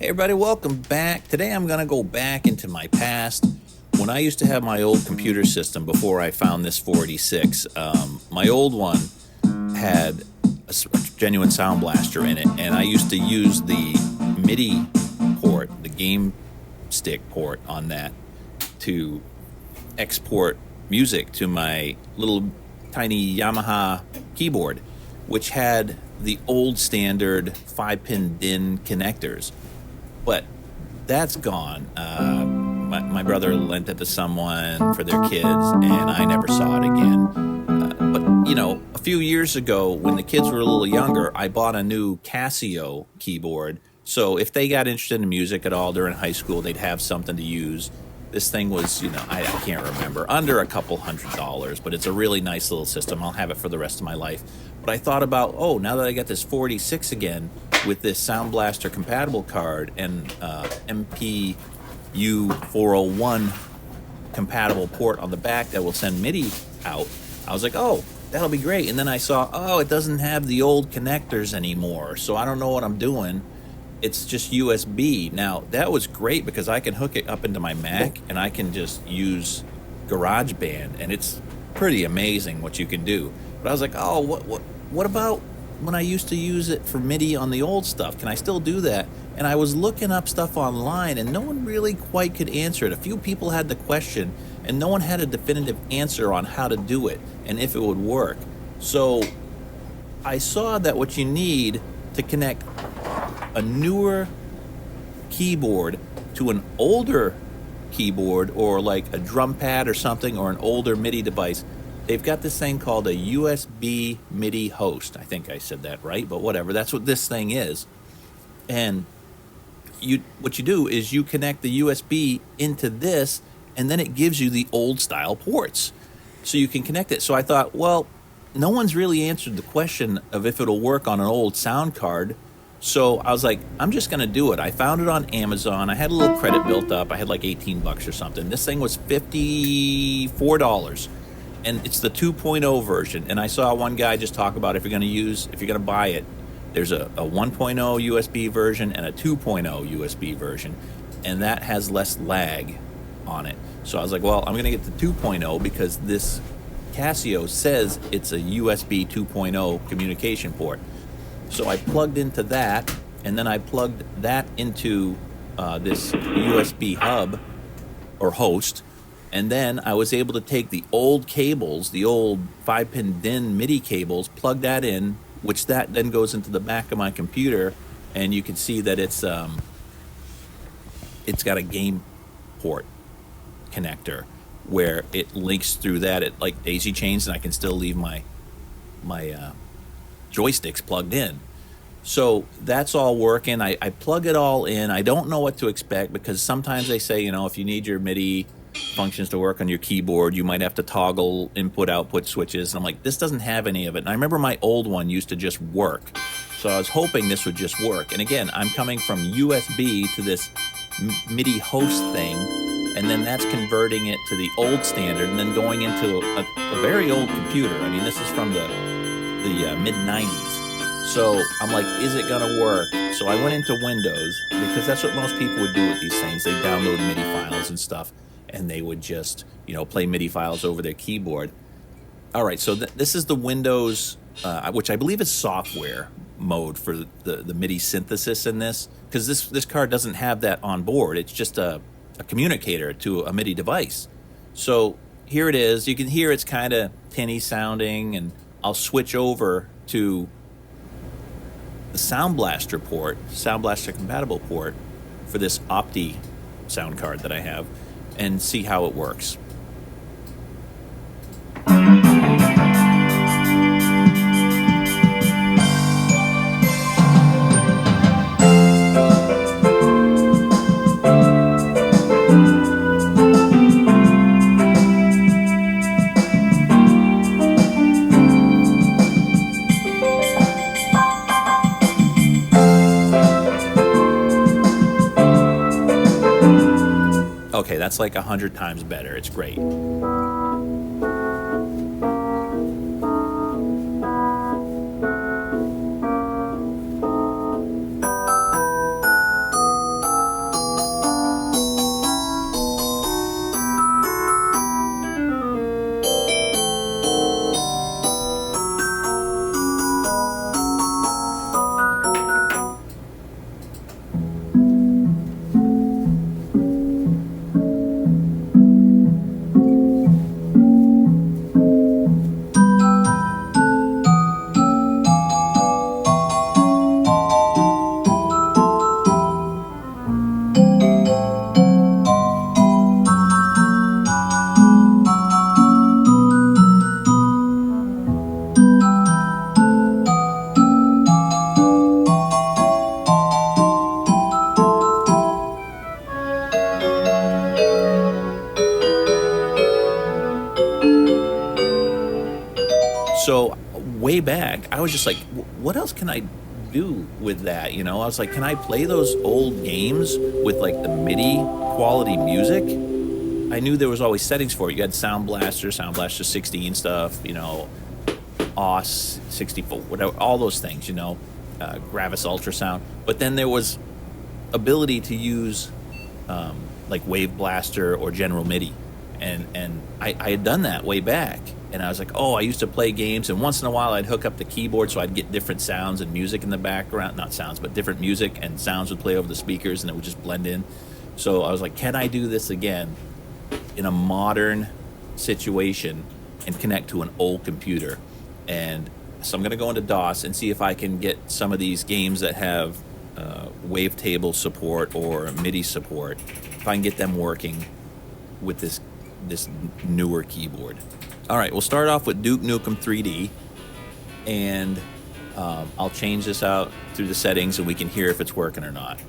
Hey everybody, welcome back. Today I'm going to go back into my past when I used to have my old computer system before I found this 486. My old one had a genuine sound blaster in it, and I used to use the MIDI port, the game stick port on that, to export music to my little tiny Yamaha keyboard, which had the old standard 5-pin DIN connectors. But that's gone. My brother lent it to someone for their kids, and I never saw it again. But, you know, a few years ago, when the kids were a little younger, I bought a new Casio keyboard. So if they got interested in music at all during high school, they'd have something to use. This thing was, I can't remember, under a couple $100, but it's a really nice little system. I'll have it for the rest of my life. But I thought about, now that I got this 46 again with this Sound Blaster compatible card and MPU 401 compatible port on the back that will send MIDI out, I was like, that'll be great. And then I saw, it doesn't have the old connectors anymore, so I don't know what I'm doing. It's just USB. Now, that was great because I can hook it up into my Mac and I can just use GarageBand, and it's pretty amazing what you can do. But I was like, what about when I used to use it for MIDI on the old stuff? Can I still do that? And I was looking up stuff online, and no one really quite could answer it. A few people had the question, and no one had a definitive answer on how to do it and if it would work. So I saw that what you need to connect a newer keyboard to an older keyboard, or like a drum pad or something, or an older MIDI device, they've got this thing called a USB MIDI host. I think I said that right, but whatever. That's what this thing is. And what you do is you connect the USB into this, and then it gives you the old style ports. So you can connect it. So I thought, no one's really answered the question of if it'll work on an old sound card. So I was like, I'm just going to do it. I found it on Amazon. I had a little credit built up. I had like $18 or something. This thing was $54. And it's the 2.0 version. And I saw one guy just talk about if you're going to buy it, there's a 1.0 USB version and a 2.0 USB version. And that has less lag on it. So I was like, I'm going to get the 2.0 because this Casio says it's a USB 2.0 communication port. So I plugged into that, and then I plugged that into this USB hub or host, and then I was able to take the old cables, the old 5-pin DIN MIDI cables, plug that in, which that then goes into the back of my computer, and you can see that it's got a game port connector where it links through that. It like daisy chains, and I can still leave my joysticks plugged in. So that's all working. I plug it all in. I don't know what to expect because sometimes they say, if you need your MIDI functions to work on your keyboard, you might have to toggle input-output switches. And I'm like, this doesn't have any of it. And I remember my old one used to just work. So I was hoping this would just work. And again, I'm coming from USB to this MIDI host thing, and then that's converting it to the old standard and then going into a very old computer. I mean, this is from the mid-90s. So I'm like, is it gonna work? So I went into Windows, because that's what most people would do with these things. They download MIDI files and stuff, and they would just play MIDI files over their keyboard. All right, so this is the Windows, which I believe is software mode for the MIDI synthesis in this, because this card doesn't have that on board. It's just a communicator to a MIDI device. So here it is. You can hear it's kind of tinny sounding, and I'll switch over to the Sound Blaster port, Sound Blaster compatible port for this Opti sound card that I have, and see how it works. Okay, that's like 100 times better. It's great. So way back, I was just like, what else can I do with that? You know, I was like, can I play those old games with like the MIDI quality music? I knew there was always settings for it. You had Sound Blaster 16 stuff, you know, OS 64, whatever, all those things, you know, Gravis Ultrasound. But then there was ability to use like Wave Blaster or General MIDI, and I had done that way back. And I was like, oh, I used to play games, and once in a while I'd hook up the keyboard so I'd get different sounds and music in the background. Not sounds, but different music, and sounds would play over the speakers, and it would just blend in. So I was like, can I do this again in a modern situation and connect to an old computer? And so I'm going to go into DOS and see if I can get some of these games that have wavetable support or MIDI support, if I can get them working with this newer keyboard. All right, we'll start off with Duke Nukem 3D, and I'll change this out through the settings and we can hear if it's working or not.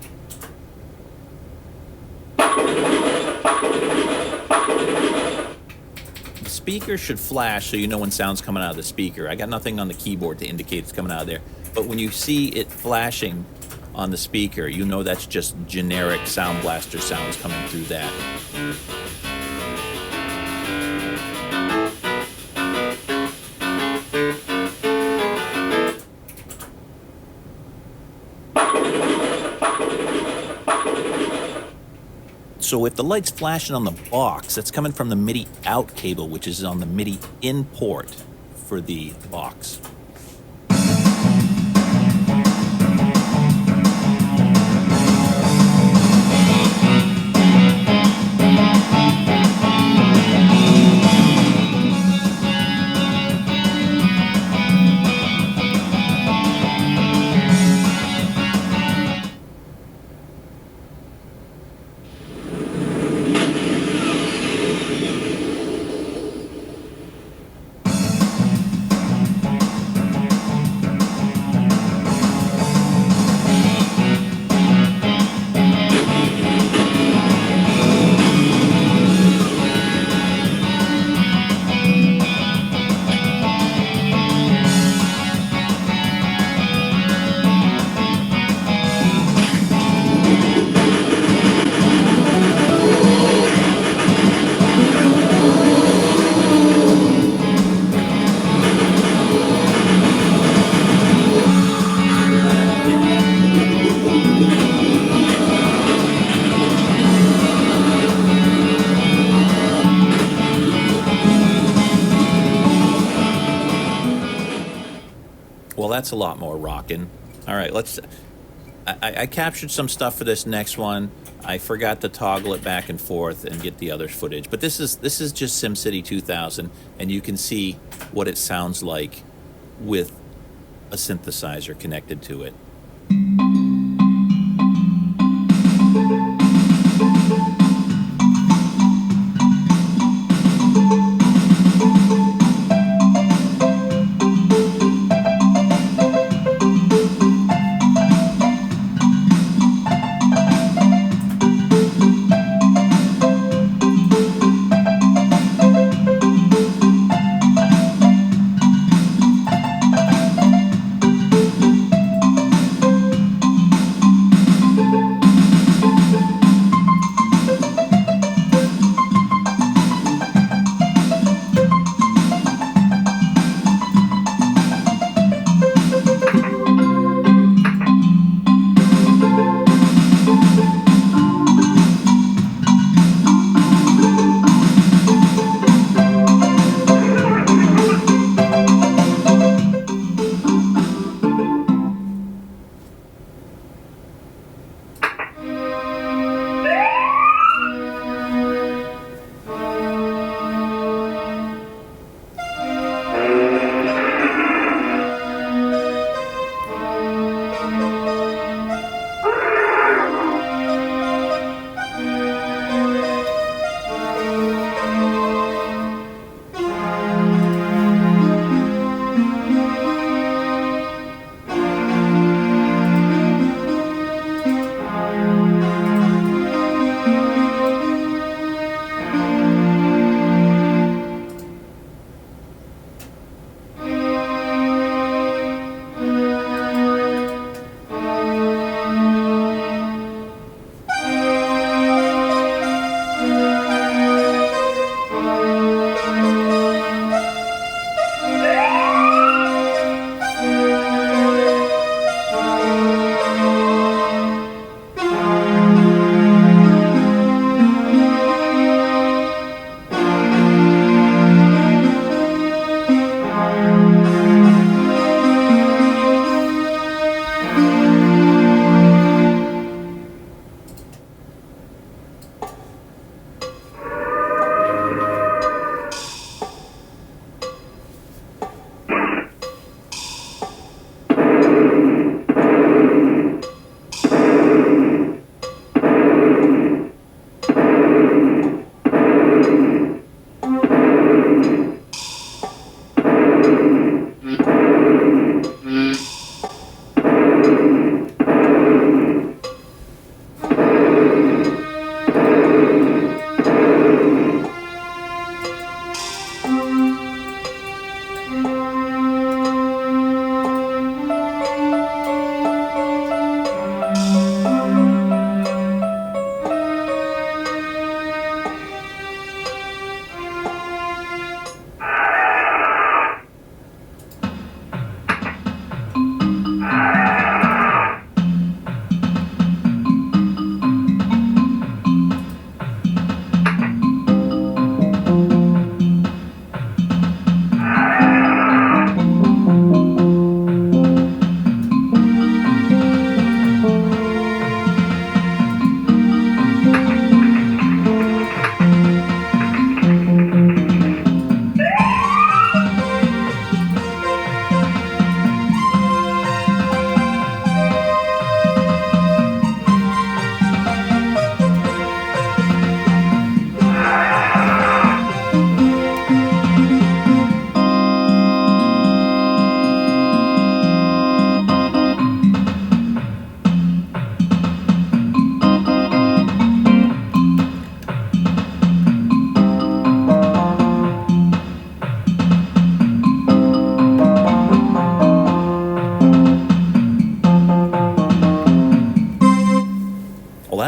The speaker should flash so you know when sound's coming out of the speaker. I got nothing on the keyboard to indicate it's coming out of there, but when you see it flashing on the speaker, you know that's just generic Sound Blaster sounds coming through that. So if the light's flashing on the box, that's coming from the MIDI out cable, which is on the MIDI in port for the box. Well, that's a lot more rockin'. All right, let's... I captured some stuff for this next one. I forgot to toggle it back and forth and get the other footage. But this is just SimCity 2000, and you can see what it sounds like with a synthesizer connected to it.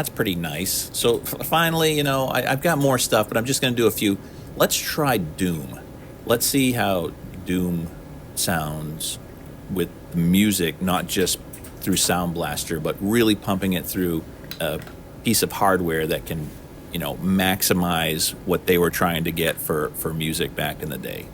that's pretty nice. So finally, you know, I've got more stuff, but I'm just going to do a few. Let's try Doom. Let's see how Doom sounds with the music, not just through Sound Blaster, but really pumping it through a piece of hardware that can, you know, maximize what they were trying to get for music back in the day.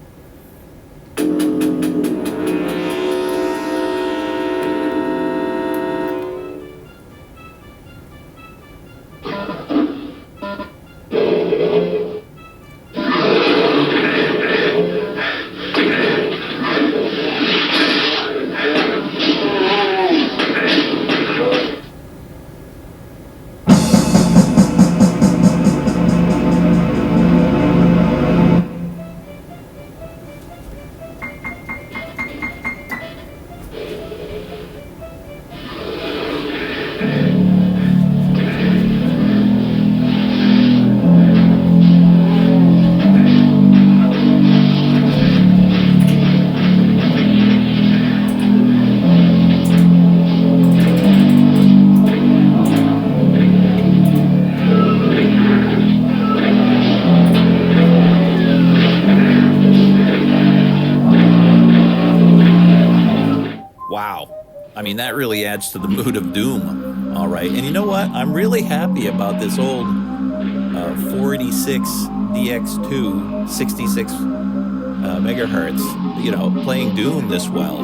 Wow. I mean, that really adds to the mood of Doom. All right. And you know what? I'm really happy about this old 486 DX2 66 megahertz, you know, playing Doom this well.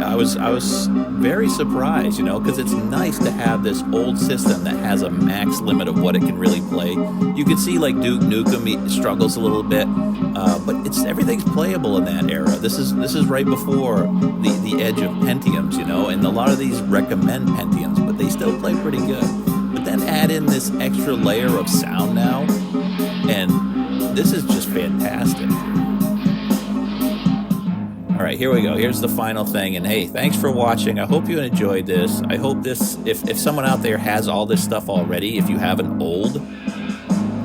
I was very surprised, you know, because it's nice to have this old system that has a max limit of what it can really play. You can see like Duke Nukem, he struggles a little bit, but everything's playable in that era. This is right before the edge of Pentiums, you know, and a lot of these recommend Pentiums, but they still play pretty good. But then add in this extra layer of sound now, and this is just fantastic. All right, here we go. Here's the final thing. And hey, thanks for watching. I hope you enjoyed this. I hope this, if someone out there has all this stuff already, if you have an old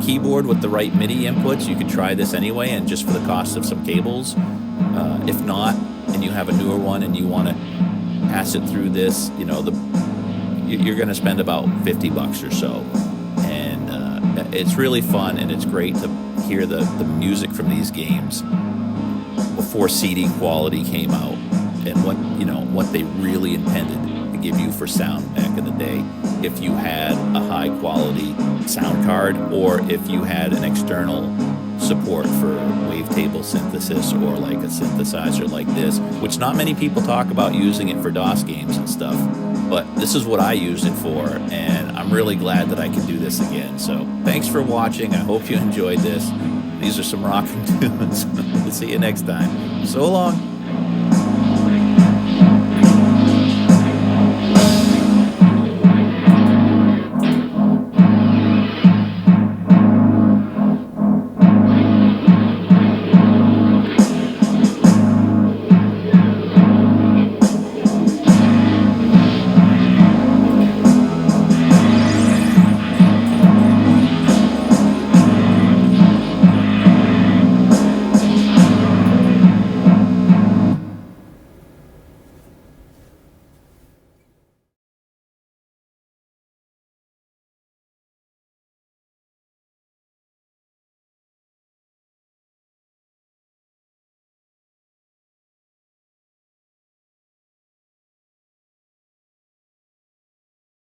keyboard with the right MIDI inputs, you could try this anyway, and just for the cost of some cables. If not, and you have a newer one and you want to pass it through this, you know, you're going to spend about $50 or so. And it's really fun, and it's great to hear the music from these games before CD quality came out, and what they really intended to give you for sound back in the day. If you had a high quality sound card, or if you had an external support for wavetable synthesis, or like a synthesizer like this, which not many people talk about using it for DOS games and stuff, but this is what I used it for, and I'm really glad that I can do this again. So thanks for watching. I hope you enjoyed this. These are some rocking tunes. We'll see you next time. So long.